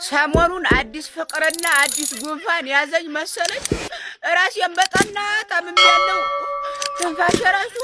ሰሞኑን አዲስ ፍቅርና አዲስ ጉንፋን ያዘኝ መሰለኝ። ራሴን በጠና ታምሜያለሁ። ትንፋሽ ራሱ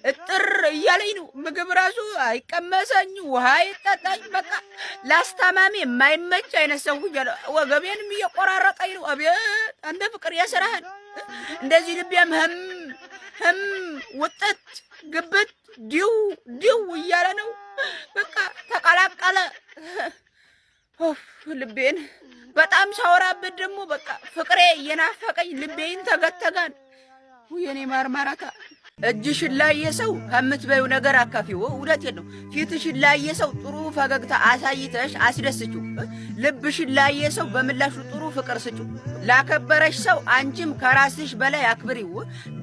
እጥር እያለኝ ነው። ምግብ ራሱ አይቀመሰኝ፣ ውሃ አይጠጣኝ። በቃ ላስታማሚ የማይመች አይነት ሰው ሁኛለሁ። ወገቤንም እየቆራረጠኝ ነው። አቤት አንተ ፍቅር ያስራሃል። እንደዚህ ልቤም ህም ውጥት ግብት ዲው እያለ ነው። በቃ ተቀላቀለ ልቤን። በጣም ሳወራበት ደግሞ በቃ ፍቅሬ እየናፈቀኝ ልቤን ተገተጋን። የኔ ማርማራታ እጅሽን ላየ ሰው ከምትበይው ነገር አካፊው። እውነቴን ነው። ፊትሽን ላየ ሰው ጥሩ ፈገግታ አሳይተሽ አስደስችው። ልብሽን ላየ ሰው በምላሹ ጥሩ ፍቅር ስጪው። ላከበረሽ ሰው አንቺም ከራስሽ በላይ አክብሪው።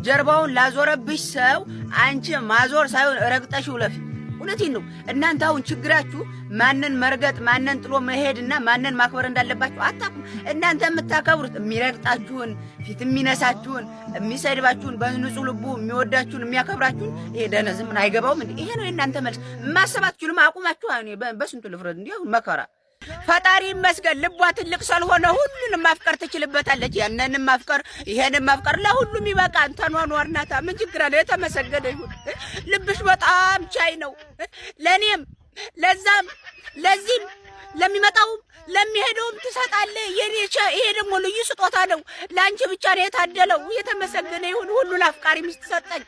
ጀርባውን ላዞረብሽ ሰው አንቺም ማዞር ሳይሆን ረግጠሽው ለፊ። እውነቴን ነው። እናንተ አሁን ችግራችሁ ማንን መርገጥ ማንን ጥሎ መሄድና ማንን ማክበር እንዳለባችሁ አታውቁም። እናንተ የምታከብሩት የሚረግጣችሁን፣ ፊት የሚነሳችሁን፣ የሚሰድባችሁን፣ በንጹህ ልቡ የሚወዳችሁን የሚያከብራችሁን። ይሄ ደነዝ ምን አይገባውም እንዴ? ይሄ ነው የእናንተ መልስ። ማሰባችሁንም አቁማችሁ በስንቱ ልፍረድ እንዴ? መከራ ፈጣሪ ይመስገን። ልቧ ትልቅ ስለሆነ ሁሉንም ማፍቀር ትችልበታለች። ያንንም ማፍቀር ይሄንም ማፍቀር ለሁሉም ይበቃል። ተኗኗር ናታ። ምን ችግር አለ? የተመሰገነ ይሁን። ልብሽ በጣም ቻይ ነው። ለኔም ለዛም ለዚህም ለሚመጣውም ለሚሄደውም ትሰጣለህ። ይሄ ደግሞ ልዩ ስጦታ ነው። ለአንቺ ብቻ ነው የታደለው። የተመሰገነ ይሁን። ሁሉን አፍቃሪ ሚስት ሰጠኝ።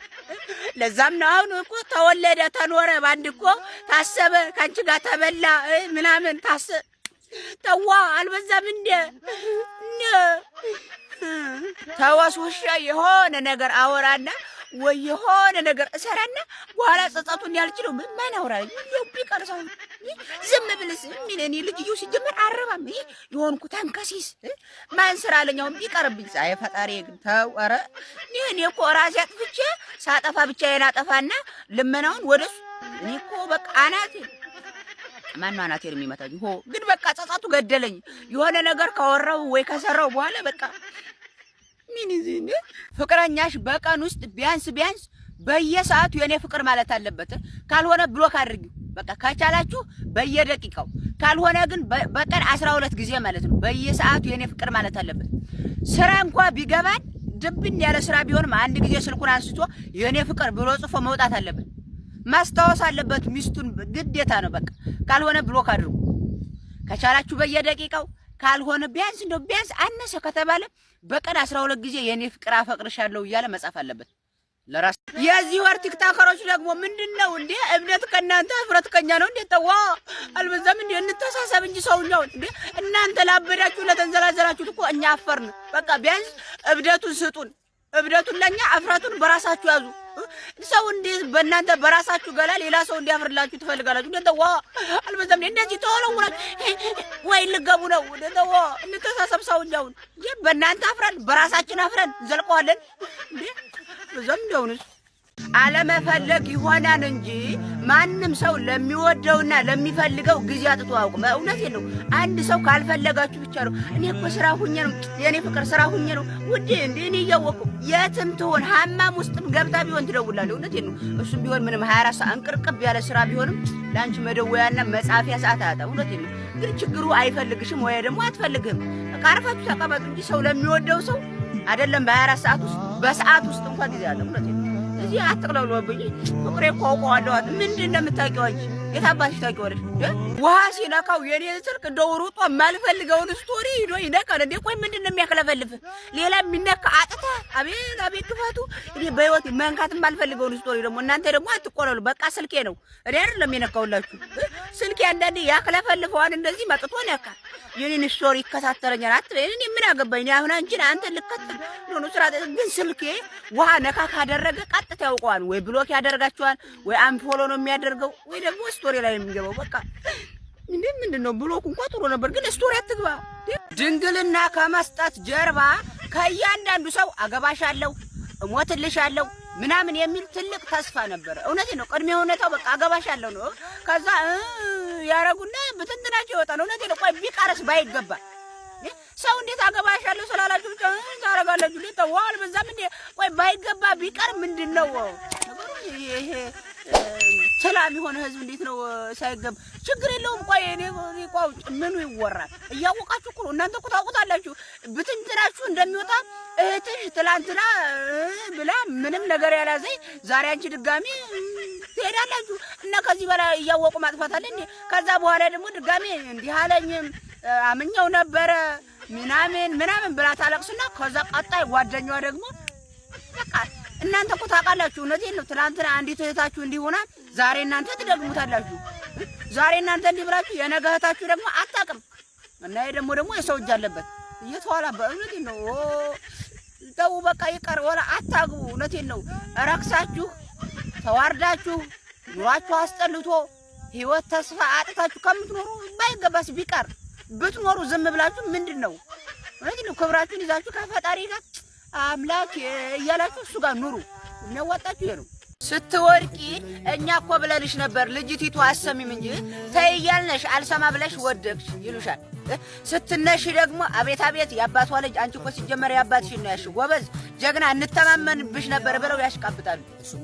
ለዛም ነው አሁን እኮ ተወለደ ተኖረ ባንድ እኮ ታሰበ ከአንቺ ጋር ተበላ ምናምን ተዋ አልበዛም እንደ ተወስውሻ የሆነ ነገር አወራና ወይ የሆነ ነገር እሰራና በኋላ ጸጸቱን ያልችለው ምን አወራኝ ቢቀርሰው ዝም ብልስ ምን እኔ ልጅዩ ሲጀመር አረባም የሆንኩ ተንከሲስ ማን ስራ አለኛው ቢቀርብኝ ፀሐይ ፈጣሪ ግን ተው። ኧረ እኔ እኮ ራሴ አጥፍቼ ሳጠፋ ብቻ የናጠፋና ልመናውን ወደሱ እኔ እኮ በቃ አናቴ ማን አናቴን የሚመታኝ ግን በቃ ጸጸቱ ገደለኝ። የሆነ ነገር ካወራው ወይ ከሰራው በኋላ በቃ ምን ይዝኝ ፍቅረኛሽ በቀን ውስጥ ቢያንስ በየሰዓቱ የኔ ፍቅር ማለት አለበት። ካልሆነ ብሎክ አድርጊው። በቃ ከቻላችሁ በየደቂቃው፣ ካልሆነ ግን በቀን 12 ጊዜ ማለት ነው በየሰዓቱ የኔ ፍቅር ማለት አለበት። ስራ እንኳን ቢገባን ድብን ያለ ስራ ቢሆንም አንድ ጊዜ ስልኩን አንስቶ የኔ ፍቅር ብሎ ጽፎ መውጣት አለበት። ማስታወስ አለበት ሚስቱን ግዴታ ነው። በቃ ካልሆነ ብሎክ አድርጉ። ከቻላችሁ በየደቂቃው፣ ካልሆነ ቢያንስ አነሰ ከተባለ በቀን 12 ጊዜ የኔ ፍቅር አፈቅርሻለሁ እያለ መጻፍ አለበት ለራስ። የዚህ ወር ቲክቶከሮች ደግሞ ምንድነው እንዴ? እብደት ከእናንተ እፍረት ከኛ ነው እንዴ? ተዋ አልበዛም እንዴ? እንተሳሰብ እንጂ ሰውኛው እንዴ! እናንተ ላበዳችሁ ለተንዘላዘላችሁት እኮ እኛ አፈርን። በቃ ቢያንስ እብደቱን ስጡን። እብደቱን ለኛ አፍራቱን በራሳችሁ ያዙ። ሰው እንዴት በእናንተ በራሳችሁ ገላ ሌላ ሰው እንዲያፍርላችሁ ትፈልጋላችሁ? እንደው አልበዛም እንደዚህ ተወለውላችሁ ወይ ልገቡ ነው? እንደው እንተሳሰብ ሰውኛው እንዴ! በእናንተ አፍረን በራሳችን አፍረን ዘልቀዋለን እንዴ! በዛም እንደውንስ አለመፈለግ ይሆናል እንጂ ማንም ሰው ለሚወደውና ለሚፈልገው ጊዜ አጥቶ አያውቅም። እውነቴን ነው። አንድ ሰው ካልፈለጋችሁ ብቻ ነው። እኔ እኮ ስራ ሁኜ ነው የኔ ፍቅር ስራ ሁኜ ነው ውዴ እንዴ እኔ እያወቅሁ የትም ትሆን ሐማም ውስጥም ገብታ ቢሆን ትደውላለህ። እውነቴን ነው። እሱም ቢሆን ምንም 24 ሰዓት እንቅርቅብ ያለ ስራ ቢሆንም ለአንቺ መደወያና መጻፊያ ሰዓት አያጣም። እውነቴን ነው። ግን ችግሩ አይፈልግሽም ወይ ደግሞ አትፈልግህም። ቃርፋችሁ ተቀመጡ እንጂ ሰው ለሚወደው ሰው አይደለም በ24 ሰዓት ውስጥ በሰዓት ውስጥ እንኳን ጊዜ አለ። እውነቴን ነው። እዚህ አትቅለብልብኝ። ፍቅሬ እኮ አውቀዋለሁ። ምንድን ነው የምታውቂው አንቺ? የታባሽ ታውቂዋለሽ? ውሃ ሲነካው የኔ ስልክ እንደው ሩጦ የማልፈልገውን ስቶሪ ሂዶ ይነካል እንዴ? ቆይ ምንድን ነው የሚያክለፈልፍ? ሌላ የሚነካ አጥታ። አቤት ክፋቱ። እኔ በህይወት መንካት የማልፈልገውን ስቶሪ ደግሞ እናንተ ደግሞ አትቆለሉ። በቃ ስልኬ ነው እኔ አይደለም የነካውላችሁ። ስልኬ አንዳንዴ ያክለፈልፈዋል እንደዚህ መጥቶ ነካ። የኔን ስቶሪ ይከታተለኛል። እኔ ምን አገባኝ? እኔ አሁን አንቺን አንተን ልከተል ነው ስራ። ግን ስልኬ ውሃ ነካ ካደረገ ቀጥታ ያውቀዋል። ወይ ብሎክ ያደርጋቸዋል፣ ወይ አንፎሎ ነው የሚያደርገው፣ ወይ ደግሞ ስቶሪ ላይ የሚገባው። በቃ ምንድነው ብሎክ እንኳን ጥሩ ነበር፣ ግን ስቶሪ አትግባ። ድንግልና ከመስጠት ጀርባ ከእያንዳንዱ ሰው አገባሻለሁ፣ እሞትልሻለሁ ምናምን የሚል ትልቅ ተስፋ ነበር። እውነቴ ነው። ቅድመ ሁኔታው በቃ አገባሻለሁ ነው። ከዛ ያረጉና በትንትናቸው ይወጣል። እውነቴ ነው። ቆይ ቢቀርስ ባይገባ ሰው እንዴት አገባሻለሁ ስላላችሁ ብቻ ታረጋላችሁ? ለተዋል በዛም እንዴ ቆይ ባይገባ ቢቀር ምንድነው ይሄ ሰላም የሆነ ህዝብ እንዴት ነው ሳይገባ? ችግር የለውም። ቆይ እኔ ቋው ምኑ ይወራል? እያወቃችሁ እኮ እናንተ እኮ ታውቁታላችሁ። ብትንትናችሁ እንደሚወጣ እህትሽ ትላንትና ብላ ምንም ነገር ያላዘይ ዛሬ አንቺ ድጋሚ ትሄዳላችሁ እና ከዚህ በላይ እያወቁ ማጥፋት አለ እንዴ? ከዛ በኋላ ደግሞ ድጋሚ እንዲህ አለኝም አምኛው ነበረ ምናምን ብላ ታለቅስና ከዛ ቀጣይ ጓደኛዋ ደግሞ በቃ እናንተ እኮ ታውቃላችሁ። እውነቴን ነው። ትናንትና አንዲት እህታችሁ እንዲህ ሆና ዛሬ እናንተ ትደግሙታላችሁ። ዛሬ እናንተ እንዲህ ብላችሁ የነገ እህታችሁ ደግሞ አታውቅም እና ይሄ ደግሞ የሰው እጅ አለበት እየተዋላ በእውነቴን ነው። ተው በቃ ይቀር ወላ አታግቡ። እውነቴን ነው። ረክሳችሁ ተዋርዳችሁ ኑሯችሁ አስጠልቶ ህይወት ተስፋ አጥታችሁ ከምትኖሩ ባይገባስ ቢቀር ብትኖሩ ዝም ብላችሁ ምንድነው? እውነቴን ነው። ክብራችሁን ይዛችሁ ከፈጣሪ ጋር አምላክ እያላችሁ እሱ ጋር ኑሩ። የሚያዋጣችሁ ይሄ ነው። ስትወርቂ እኛ እኮ ብለንሽ ነበር ልጅቲቱ አሰሚም እንጂ ተይ እያልነሽ አልሰማ ብለሽ ወደቅሽ ይሉሻል። ስትነሺ ደግሞ አቤት አቤት የአባቷ ልጅ አንቺ እኮ ሲጀመር የአባትሽ ነው ያልሽው ጎበዝ ጀግና እንተማመንብሽ ነበር ብለው ያሽቃብጣሉ።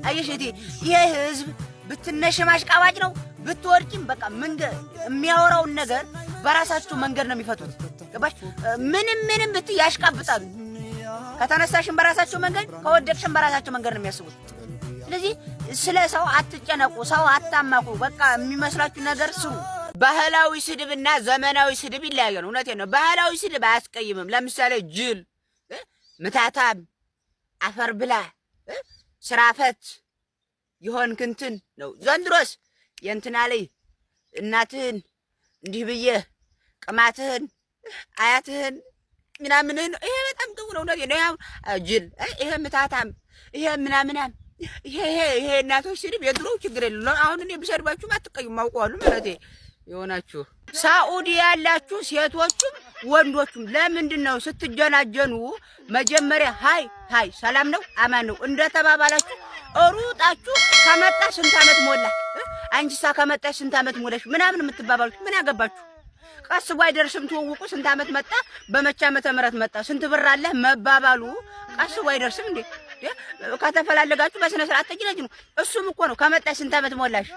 አየሽ እቴ ይሄ ህዝብ ብትነሽ ማሽቃባጭ ነው። ብትወርቂም በቃ መንገድ የሚያወራውን ነገር በራሳቸው መንገድ ነው የሚፈቱት። ገባሽ? ምንም ብትይ ያሽቃብጣሉ። ከተነሳሽም በራሳቸው መንገድ ከወደቅሽም በራሳቸው መንገድ ነው የሚያስቡት። ስለዚህ ስለ ሰው አትጨነቁ፣ ሰው አታማቁ። በቃ የሚመስላችሁ ነገር ስሩ። ባህላዊ ስድብና ዘመናዊ ስድብ ይለያያል። እውነቴን ነው። ባህላዊ ስድብ አያስቀይምም። ለምሳሌ ጅል፣ ምታታም፣ አፈር ብላ፣ ስራፈት ይሆን ክንትን ነው። ዘንድሮስ የእንትና ላይ እናትህን እንዲህ ብዬ ቅማትህን አያትህን ምናምንህን ይሄ በጣም ጥሩ ነው። እውነቴን ነው። ጅል፣ ይሄ ምታታም፣ ይሄ ምናምናም ይሄ እናቶች ስድብ የድሮው ችግር የለም። አሁን እኔ ብሰድባችሁ አትቀዩም፣ አውቀዋለሁ ማለት ይሆናችሁ። ሳኡዲ ያላችሁ ሴቶቹም ወንዶቹም ለምንድን ነው ስትጀናጀኑ መጀመሪያ ሃይ ሰላም ነው አማን ነው እንደተባባላችሁ ሩጣችሁ ከመጣ ስንት ዓመት ሞላ አንቺሳ ከመጣሽ ስንት ዓመት ሞላሽ ምናምን የምትባባሉት ምን ያገባችሁ? ቀስ ባይ ደርስም ትወውቁ ስንት ዓመት መጣ በመቻ ዓመተ ምህረት መጣ ስንት ብር አለህ መባባሉ ቀስ ባይ ደርስም እንዴ ከተፈላለጋችሁ በስነ ስርዓት ተጅነጅኑ። እሱም እኮ ነው ከመጣሽ ስንት ዓመት ሞላሽ?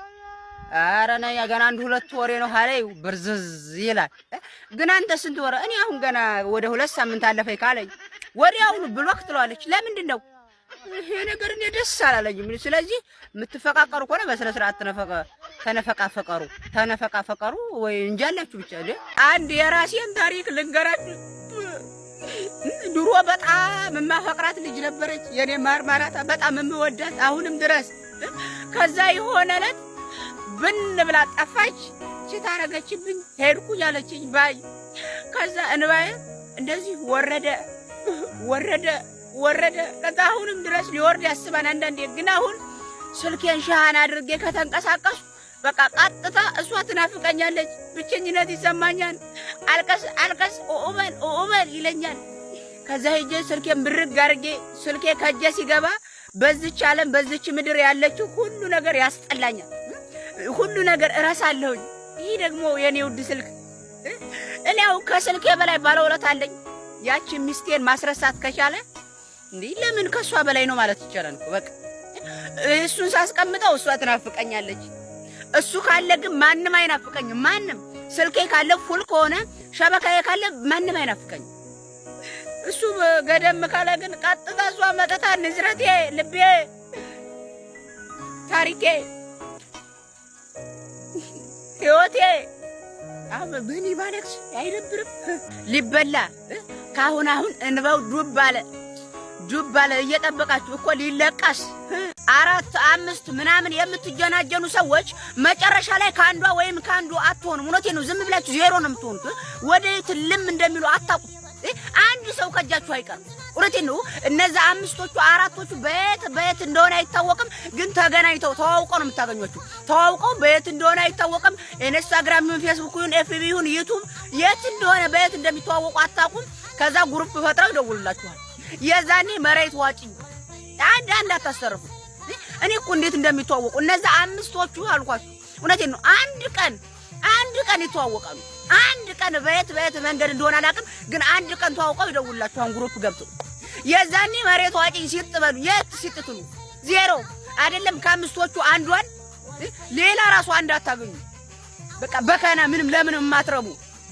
ኧረ ነይ ገና 1-2 ወሬ ነው ሃለይ ብርዝዝ ይላል። ግን አንተ ስንት ወረ? እኔ አሁን ገና ወደ 2 ሳምንት አለፈኝ ካለኝ ወዲያውኑ ብሎክ ትለዋለች። ለምንድን ነው ይሄ ነገር? እኔ ደስ አላለኝም። ስለዚህ የምትፈቃቀሩ ከሆነ በስነ ስርዓት ተነፈቃፈቀሩ ወይ እንጃላችሁ ብቻ። አንድ የራሴን ታሪክ ልንገራችሁ። ድሮ በጣም የማፈቅራት ልጅ ነበረች፣ የኔ ማርማራታ በጣም የምወዳት አሁንም ድረስ። ከዛ የሆነ ዕለት ብን ብላ ጠፋች። ታረገችብኝ ሄድኩ ያለችኝ ባይ። ከዛ እንባዬ እንደዚህ ወረደ። ከዛ አሁንም ድረስ ሊወርድ ያስባል አንዳንዴ። ግን አሁን ስልኬን ሻሃን አድርጌ ከተንቀሳቀሱ በቃ ቀጥታ እሷ ትናፍቀኛለች፣ ብቸኝነት ይሰማኛል፣ አልቀስ ኦበል ይለኛል። ከዛ ሄጄ ስልኬን ብርግ አድርጌ ስልኬ ከጄ ሲገባ በዚች ዓለም በዚች ምድር ያለችው ሁሉ ነገር ያስጠላኛል፣ ሁሉ ነገር እረሳለሁኝ። ይህ ደግሞ የኔ ውድ ስልክ እኔው ከስልኬ በላይ ባለውለታ አለኝ። ያቺ ሚስቴን ማስረሳት ከቻለ እንዴ ለምን ከሷ በላይ ነው ማለት ይቻላል እኮ። በቃ እሱን ሳስቀምጠው እሷ ትናፍቀኛለች። እሱ ካለ ግን ማንም አይናፍቀኝም። ማንም ስልኬ ካለ ፉል ከሆነ ሸበካዬ ካለ ማንም አይናፍቀኝም። እሱ ገደም ካለ ግን ቀጥታ እሷ መጠታ ንዝረቴ፣ ልቤ፣ ታሪኬ፣ ህይወቴ አሁን በእኔ ባለቅስ አይደብርም? ሊበላ ካሁን እንባው ዱብ አለ እየጠበቃችሁ እኮ ሊለቀስ 4-5 ምናምን የምትጀናጀኑ ሰዎች መጨረሻ ላይ ከአንዷ ወይም ከአንዱ አትሆኑም። እውነቴን ነው። ዝም ብላችሁ ዜሮ ነው የምትሆኑት። ወዴት ልም እንደሚሉ አታውቁም። አንድ ሰው ከጃችሁ አይቀርም። እውነቴን ነው። እነዛ 5ቶቹ 4ቶቹ በየት እንደሆነ አይታወቅም፣ ግን ተገናኝተው ተዋውቀው ነው የምታገኟቸው። ተዋውቀው በየት እንደሆነ አይታወቅም። ኢንስታግራም ይሁን ፌስቡክ ይሁን ኤፍቢ ይሁን ዩቲዩብ የት እንደሆነ በየት እንደሚተዋወቁ አታውቁም። ከዛ ግሩፕ ፈጥረው ይደውሉላችኋል። የዛኔ መሬት ዋጪ አንድ አታሰርፉ። እኔ እኮ እንዴት እንደሚተዋወቁ እነዛ 5ቶቹ አልኳችሁ። እውነቴን ነው። አንድ ቀን ይተዋወቃሉ። አንድ ቀን በየት መንገድ እንደሆነ አላውቅም፣ ግን አንድ ቀን ተዋውቀው ይደውሉላችኋል ግሩፕ ገብተው። የዛኔ መሬት ዋጪ ሲጥበሉ የት ሲጥትሉ ዜሮ አይደለም። ከ5ቶቹ አንዷን ሌላ ራሱ አንድ አታገኙ። በቃ በከና ምንም ለምንም የማትረቡ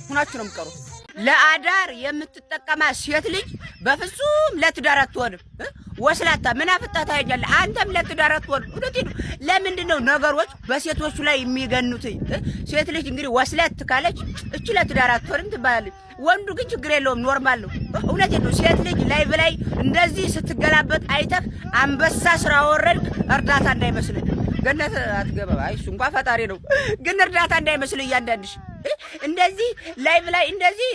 ሁናችሁ ነው የምትቀሩ። ለአዳር የምትጠቀማ ሴት ልጅ በፍጹም ለትዳር አትሆንም። ወስላታ ምን አፍጣታ ያያለ አንተም ለትዳር አትሆንም። እውነቴን ነው። ለምንድን ነው ነገሮች በሴቶቹ ላይ የሚገኑት? ሴት ልጅ እንግዲህ ወስላት ካለች እቺ ለትዳር አትሆንም ትባላለች። ወንዱ ግን ችግር የለውም ኖርማል ነው። እውነቴን ነው። ሴት ልጅ ላይቭ ላይ እንደዚህ ስትገላበጥ አይተህ አንበሳ ስራ ወረድክ እርዳታ እንዳይመስልህ። ገነት አትገባ። አይ እሱ እንኳን ፈጣሪ ነው። ግን እርዳታ እንዳይመስልህ እያንዳንድሽ እንደዚህ ላይቭ ላይ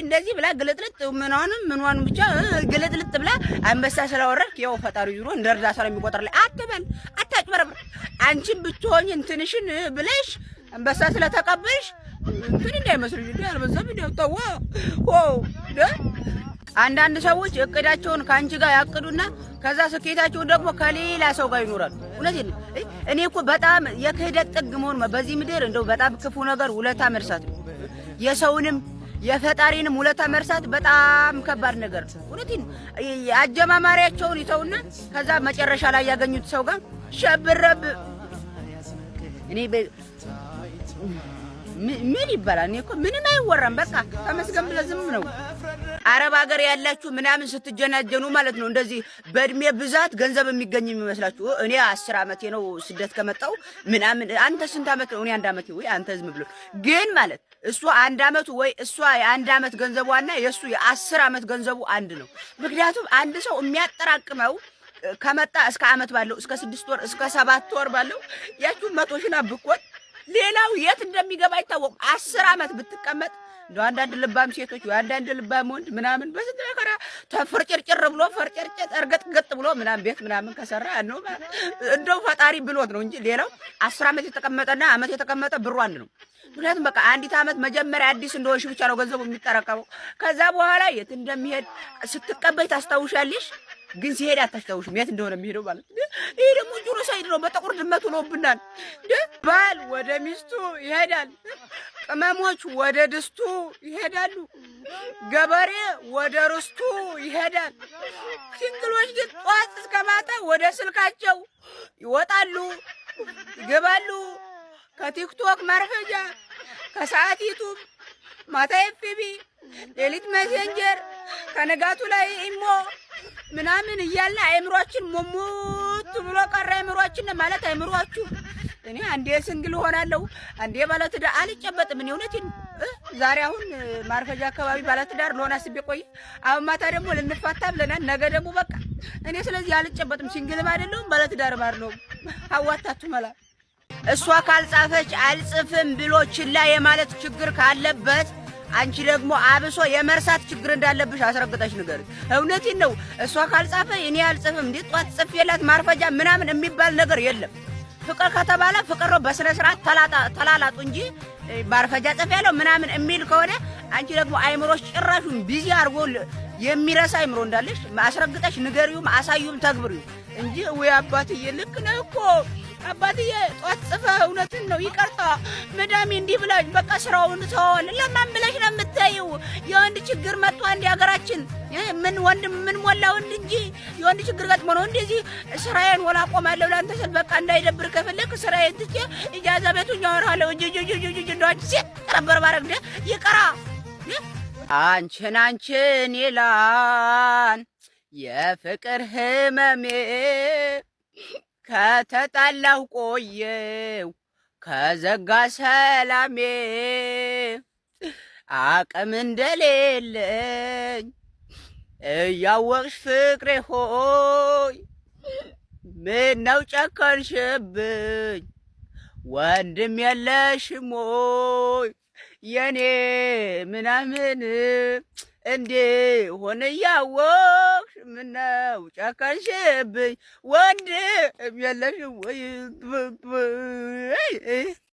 እንደዚህ ብላ ግልጥልጥ ምንዋንም ብቻ ግልጥልጥ ብላ አንበሳ ስለወረድክ ያው ፈጣሪ ዙሮ እንደ እርዳታ ነው የሚቆጥርልህ። አትበል፣ አታጭበረብር። አንቺን ብትሆኝ እንትንሽን ብለሽ አንበሳ ስለተቀበልሽ እንትን እንዳይመስልሽ እንዴ አልበዛም እንዴ ተዋ አንዳንድ ሰዎች እቅዳቸውን ከአንቺ ጋር ያቅዱና ከዛ ስኬታቸውን ደግሞ ከሌላ ሰው ጋር ይኖራሉ። እውነቴን ነው። እኔ እኮ በጣም የክህደት ጥግ መሆን በዚህ ምድር እንደው በጣም ክፉ ነገር ውለታ መርሳት ነው። የሰውንም የፈጣሪንም ውለታ መርሳት በጣም ከባድ ነገር ነው። እውነቴን አጀማማሪያቸውን ይተውና ከዛ መጨረሻ ላይ ያገኙት ሰው ጋር ሸብረብ እኔ ምን ይባላል? እኔ እኮ ምንም አይወራም። በቃ ተመስገን ብለህ ዝም ነው። አረብ ሀገር ያላችሁ ምናምን ስትጀናጀኑ ማለት ነው እንደዚህ በእድሜ ብዛት ገንዘብ የሚገኝ የሚመስላችሁ። እኔ 10 ዓመቴ ነው ስደት ከመጣው ምናምን። አንተ ስንት ዓመት ነው? እኔ 1 ዓመቴ። ወይ አንተ ዝም ብሎ ግን ማለት እሷ 1 ዓመቱ ወይ እሷ የ1 ዓመት ገንዘቧና የእሱ የ10 ዓመት ገንዘቡ አንድ ነው። ምክንያቱም አንድ ሰው የሚያጠራቅመው ከመጣ እስከ ዓመት ባለው እስከ 6 ወር እስከ 7 ወር ባለው ያችሁ 100 ሺህ አብቆት ሌላው የት እንደሚገባ አይታወቅም። 10 ዓመት ብትቀመጥ እንደው አንዳንድ ልባም ሴቶች ወይ አንዳንድ ልባም ወንድ ምናምን በስንት መከራ ተፈርጭርጭር ብሎ ፈርጭርጭር እርገጥ ብሎ ምናምን ቤት ምናምን ከሰራ ነው እንደው ፈጣሪ ብሎት ነው እንጂ ሌላው 10 ዓመት የተቀመጠና ዓመት የተቀመጠ ብሩ አንድ ነው። ምክንያቱም በቃ አንዲት ዓመት መጀመሪያ አዲስ እንደሆንሽ ብቻ ነው ገንዘቡ የሚጠረቀመው። ከዛ በኋላ የት እንደሚሄድ ስትቀበይ ታስታውሻለሽ፣ ግን ሲሄድ አታስታውሽም የት እንደሆነ የሚሄደው ማለት ነው። ይሄ ደግሞ ጆኖሳይድ ነው። በጥቁር ድመት ሆኖብናል። ባል ወደ ሚስቱ ይሄዳል፣ ቅመሞች ወደ ድስቱ ይሄዳሉ፣ ገበሬ ወደ ርስቱ ይሄዳል። ሲንግሎች ግን ጧት እስከ ማታ ወደ ስልካቸው ይወጣሉ፣ ይገባሉ። ከቲክቶክ ማርፈጃ፣ ከሰዓት ዩቱብ፣ ማታ ኤፍቢ፣ ሌሊት ሜሴንጀር፣ ከነጋቱ ላይ ኢሞ ምናምን እያለ አይምሯችን ሞሞት ብሎ ቀረ። አይምሯችን ማለት አይምሯችሁ እኔ አንዴ ስንግል ሆናለሁ አንዴ ባለትዳር አልጨበጥም። እኔ እውነቴን ዛሬ አሁን ማርፈጃ አካባቢ ባለትዳር ለሆነ አስቤ ቆይ፣ አሁን ማታ ደግሞ ልንፋታ ብለናል። ነገ ደግሞ በቃ እኔ ስለዚህ አልጨበጥም። ሲንግልም አይደለሁም ባለትዳርም አይደለሁም። አዋጣቱ መላ እሷ ካልጻፈች አልጽፍም ብሎ ችላ የማለት ችግር ካለበት አንቺ ደግሞ አብሶ የመርሳት ችግር እንዳለብሽ አስረግጠሽ ንገሪ። እውነቴን ነው። እሷ ካልጻፈ እኔ አልጽፍም እንዴ ጧት ጽፌላት ማርፈጃ ምናምን የሚባል ነገር የለም። ፍቅር ከተባለ ፍቅር ነው። በስነ ስርዓት ተላላጡ እንጂ ማርፈጃ ጽፌያለሁ ምናምን የሚል ከሆነ አንቺ ደግሞ አይምሮሽ ጭራሹን ቢዚ አድርጎ የሚረሳ አይምሮ እንዳለሽ አስረግጠሽ ንገሪውም አሳዩም ተግብሪው እንጂ ወይ አባትዬ ልክ ነህ እኮ አባትዬ ጧት ጽፈህ እውነትን ነው ይቅርታ መዳሜ እንዲህ ብላኝ በቃ ስራውን ተወን። ለማን ብለሽ ነው የምታዪው? የወንድ ችግር መጥቶ አንድ ሀገራችን ምን ወንድ ምን ሞላ ወንድ እንጂ የወንድ ችግር ገጥሞ ነው እንደዚህ ስራዬን ወላ ቆማለሁ ላንተ ስል በቃ እንዳይደብር ከፈለክ ስራዬን ትቼ ኢጃዛ ቤቱን ያወራለሁ እንጂ እንደዋች ሴት ተረበር ባረግ ይቀራ አንቺን ይላን የፍቅር ህመሜ ከተጣላሁ ቆየው ከዘጋ ሰላሜ አቅም እንደሌለኝ እያወቅሽ ፍቅሬ ሆይ ምነው ጨከንሽብኝ? ወንድም የለሽም ሆይ የኔ ምናምን እንዴ ሆነ እያወቅሽ ምነው ጨከንሽብኝ? ወንድም የለሽም ወይ?